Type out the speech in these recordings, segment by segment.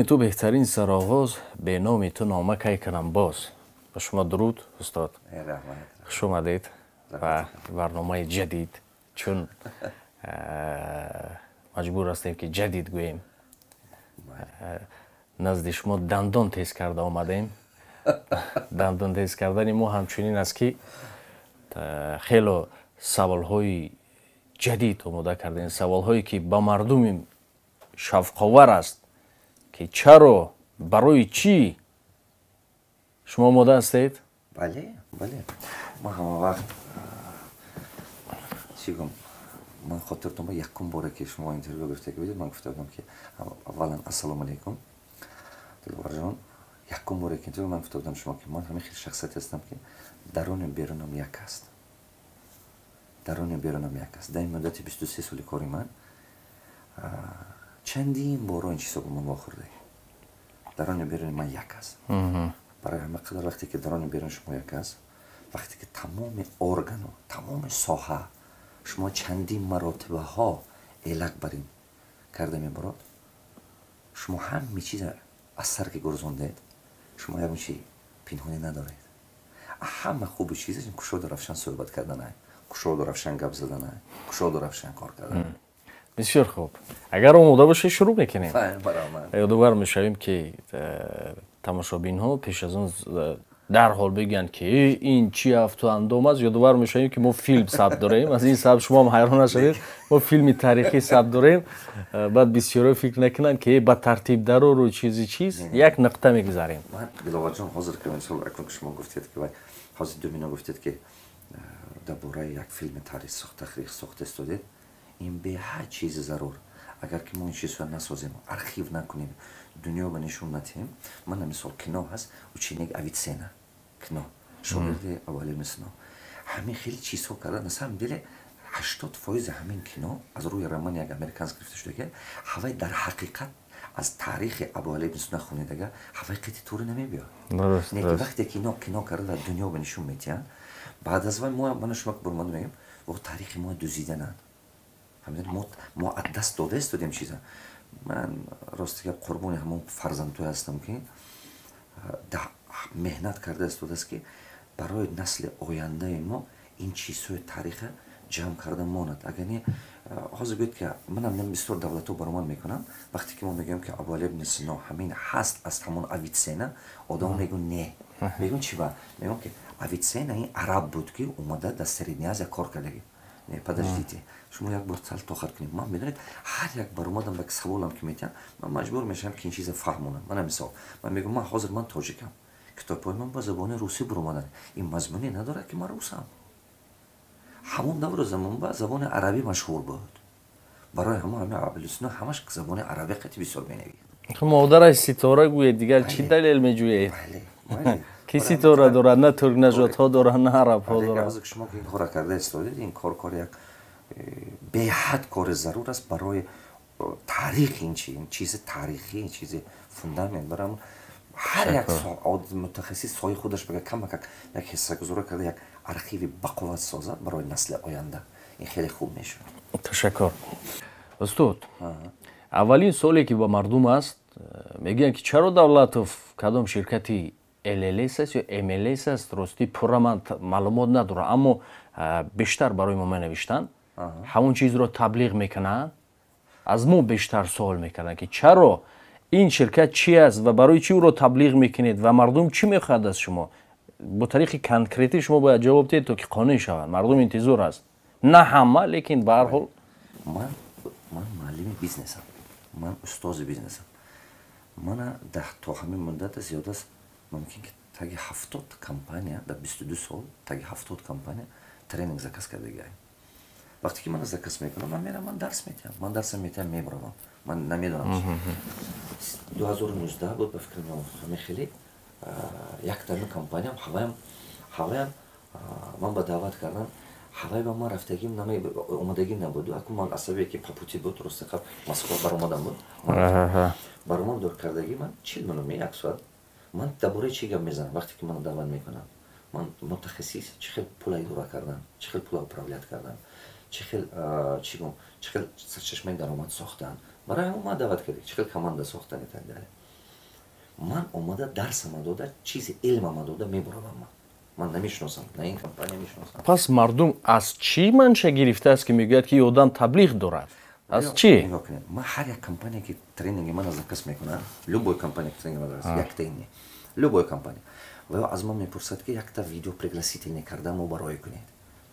تو بهترین سرآغاز به نام تو نامه کی کنم باز. به شما درود استاد. خوش آمدید و برنامه جدید، چون مجبور هستیم که جدید گوییم. نزد شما دندان تیز کرده آمدیم. دندان تیز کردن ما همچنین است که خیلی سوالهای جدید آماده کردیم، سوالهایی که با مردم شفقاور است که چرا، برای چی. شما آماده هستید؟ بله بله. ما همه وقت چی گم، من خاطرتون با یکم باره که شما اینترویو گفته که بدید، من گفته بودم که اولا السلام علیکم دلوار جان. یکم باره که اینترویو من گفته بودم شما که من همه خیلی شخصیت هستم که درون بیرونم یک است. درون بیرونم یک است. در این مدت 23 سال کاری من چندین بارا این چیزا به من واخورده. درون بیرون من یک است. برای همه قدر وقتی که درون بیرون شما یک است، وقتی که تمام ارگان و تمام ساحه شما چندین مراتبه ها علق برین کرده میبرد، شما همه چیز از سر که گرزوندید، شما یک چی پنهانی ندارید. همه خوب چیزش این کشاد و رفشن صحبت کردن، کشاد و رفشن گپ زدن، کشاد و رفشن کار کردن. بسیار خوب. اگر آماده باشه شروع میکنیم. برام یادآور میشویم که تماشابین ها پیش از اون در حال بگن که این چی هفته اندام است. یادآور میشویم که ما فیلم ثبت داریم. از این سبب شما هم حیران نشوید، ما فیلم تاریخی ثبت داریم. بعد بسیارا فکر نکنن که با ترتیب درو رو چیز یک نقطه میگذاریم. من دلوار جان حاضر که مثلا اکنون شما گفتید که حاضر دومینا گفتید که درباره یک فیلم تاریخ ساخته استودید، این به هر چیز ضرور اگر که ما این چیز رو نسازیم، ارخیو نکنیم، دنیا به نشون ندیم. من مثال کینو هست و چینگ اویتسینا کینو شاگرد اولی مثلا همین خیلی چیزها کردن. مثلا دل 80% همین کینو از روی رمان یک امریکانس گرفته شده که هوای در حقیقت از تاریخ اولی مثلا خونیدگه هوای قطعی طور نمیبیاد. درست. وقتی کینو کرده و دنیا به نشون میتیان، بعد از وقت ما شما که برمان میگیم و تاریخ ما دوزیدنن. ما از دست داده استودیم چیزا. من راستی قربون همون فرزندتو هستم که مهنت کرده است که برای نسل آینده ما این چیزهای تاریخ جمع کرده ماند. اگر نه حاضر بید که من بسیار دولتو برمان میکنم وقتی که ما میگیم که ابو علی ابن سینا همین هست از همون اویتسینا، آدم میگن نه، میگن چی با میگن که اویتسینا این عرب بود که اومده در سرینیاز کار کرده. نه подождите، شما یک بار سال تاخیر کنید. من میدونید هر یک بار اومدم به سوالم که میتونم من مجبور میشم که این چیز فهمونم. من مثلا من میگم من حاضر من تاجیکم، کتابای من با زبان روسی برآمدن، این مضمونی نداره که من روسم. همون دور زمان با زبان عربی مشهور بود. برای همه ابوالحسن همش زبان عربی خیلی بسیار مینوید. مادرش ستاره گوید دیگر چی دلیل میجوید؟ بله. کی ستاره داره؟ نه ترک نژاد ها داره نه عرب ها داره. از شما که این کار کرده استادید، این کار یک به حد کار ضرور است برای تاریخ. این چیز تاریخی، این چیز فوندامنت برای هر یک متخصص سایه خودش بگه کم یک حصه گذاره کرده، یک ارخیو بقوت سازه برای نسل آینده. این خیلی خوب میشه. تشکر استاد. اولین سوالی که با مردم است میگن که چرا دولتوف کدام شرکتی LLS است یا MLS است، راستی پورا من معلومات ندارم، اما بیشتر برای ما نوشتن همون چیز رو تبلیغ میکنن. از ما بیشتر سوال میکنن که چرا این شرکت چی است و برای چی او رو تبلیغ میکنید و مردم چی میخواد از شما. با طریق کانکریتی شما باید جواب دهید تا که قانع شوند. مردم انتظار است، نه همه، لیکن به هر حال من معلم بیزنسم، من استاد بیزنسم. من تا همین مدت زیاد است ممکن که تاگی 70 کمپانی در 22 سال تاگی 70 کمپانی ترینینگ زکس کرده گیم. وقتی که من زکس میکنم من میرم، من درس میتونم، من درس میتونم میبرم، من نمیدونم. 2019 بود به فکر من خیلی یک ترین کمپانی هوایم من با دعوت کردم. هوای با ما رفتگیم نمی اومدگی نبود. اکنون من عصبی که پاپوتی بود درسته قبل مسکو برآمدم بود. برام دور کردگی من 40 منو یک ساعت من درباره چی گپ میزنم. وقتی که من دعوت میکنم من متخصص چه خیلی پول ایدورا کردم، چه خیلی پول اپراولیت کردم، چه خیلی سرچشمه درآمد ساختن. برای همون ما دعوت کردیم، چه خیلی کمانده ساختن ایتالیا. ман омада дарсама дода чизи илмама дода мебуравам ман намешиносам на ин компания мешиносам. пас мардум аз чӣ манша гирифтааст ки мегӯяд ки одам таблиғ дорад? аз чӣ? ман ҳар як компания ки тренинги мана заказ мекунад, любой компания ки тренинги мана заказ, якта ин любой компания ва аз ман мепурсад ки якта видео пригласительне карда мо барои кунед.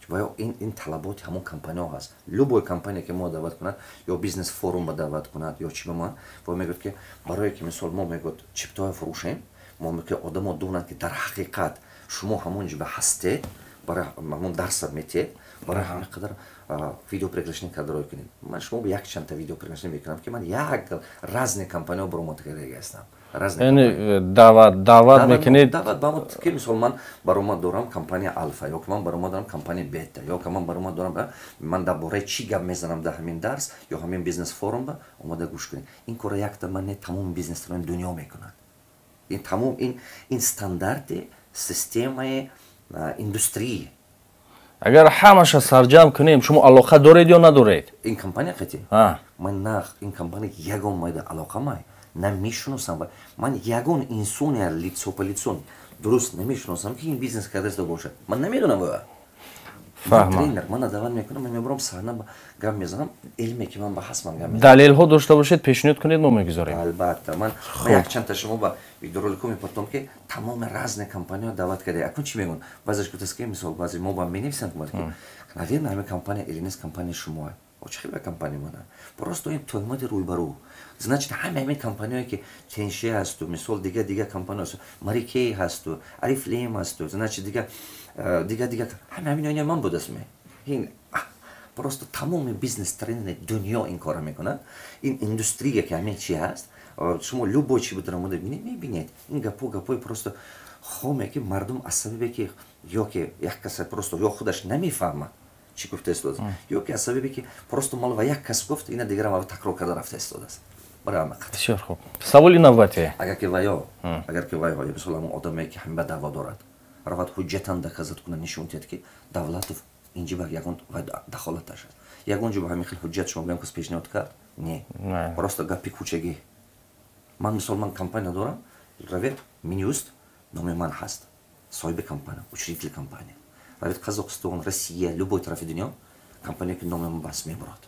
ва ин талаботи ҳамон компания ҳаст. Любой компания ки мо даъват кунад ё бизнес форум ба даъват кунад ё чӣ ба ман ва мегӯяд ки барое ки мисол мо мегӯяд чиптоя фурӯшем, мо ки одамо донанд ки дар ҳақиқат шумо ҳамон ҷиба ҳастед, барои ҳамон дарса метед, барои ҳамин қадар видео приглашение карда рой кунед. Ман шумо ба як чанда видео приглашение мекунам ки ман як разне компания баромад кардаги ҳастам. яъне даъват мекунед? даъват ба мо ки мисол ман баромад дорам компания алфа ё ки ман баромад дорам компания бета ё ки ман баромад дорам ман дар бораи чӣ гап мезанам дар ҳамин дарс ё ҳамин бизнес форумба омода гӯш кунед. ин кора якта ман не тамоми бизнесрони дунё мекунад. ин тамом ин стандарти системаи индустрии. агар ҳамаша сарҷамъ кунем шумо алоқа доред ё надоред? ин компания қати ман на ин компания ягон майда алоқа май на мешиносам ва ман ягон инсони лицо по лицо дуруст намешиносам ки ин бизнес кардаста бошад. ман намедонам ва тренер ман даъват мекунам, ман мебурам саҳна гап мезанам, илме ки ман ба ҳасман гап мезанам. далелҳо дошта бошед пешниҳод кунед мо мегузорем. албатта ман якчанда шумо ба видеоролико мепурсам ки тамоми разне компания даъват карда акун чӣ мегӯянд баъзеш гуфтаст ки мисол баъзе мо ба менависанд ки наверно ҳамин компания или нест компания шумо чӣ хела компания мана просто ин тӯҳмати рӯйбарӯ значит ҳамин компаниое ки тенше ҳасту мисол дига компания ҳасту марикей ҳасту арифлейм ҳасту значит дига ҳамин ман будастме ин просто тамоми бизнес тренери дунё ин кора мекунад. ин индустрия ки ҳамин чӣ ҳаст шумо любой чӣ будара мода мебинед ин гапои просто хоме ки мардум аз сабабе ки ё ки як каса просто ё худаш намефаҳмад чӣ гуфта истодааст ё ки аз сабабе ки просто мал ва як кас гуфт ина дигарам такрор карда рафта истодааст. бисёр хуб. саволи навбате агар ки ваё мисол ҳамон одаме ки ҳамин ба даъва дорад равад ҳуҷҷатан доказат кунад нишон диҳад ки давлатов инҷиба ягон дахолаташ аст. ягон ҷо ба ҳамин хел ҳуҷҷат шумо биён кас пешниҳод кард? Не. Просто гапи кӯчагӣ. ман мисол ман компания дорам, равед Минюст номи ман ҳаст. соҳиби компания, учредитель компания. равед Қазоқистон, Россия, любой тарафи дунё компания ки номи ман бас мебурад.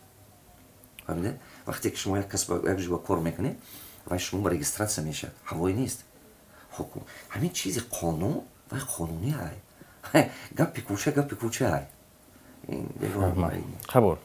фаҳмидед? вақте ки шумо як кас як ҷо ба кор мекунед ва шумо ба регистратсия мешавад, ҳавои нест. ҳукм ҳамин чизи қонун ва қонунӣ ай. гапи кӯча ай. ин қабул.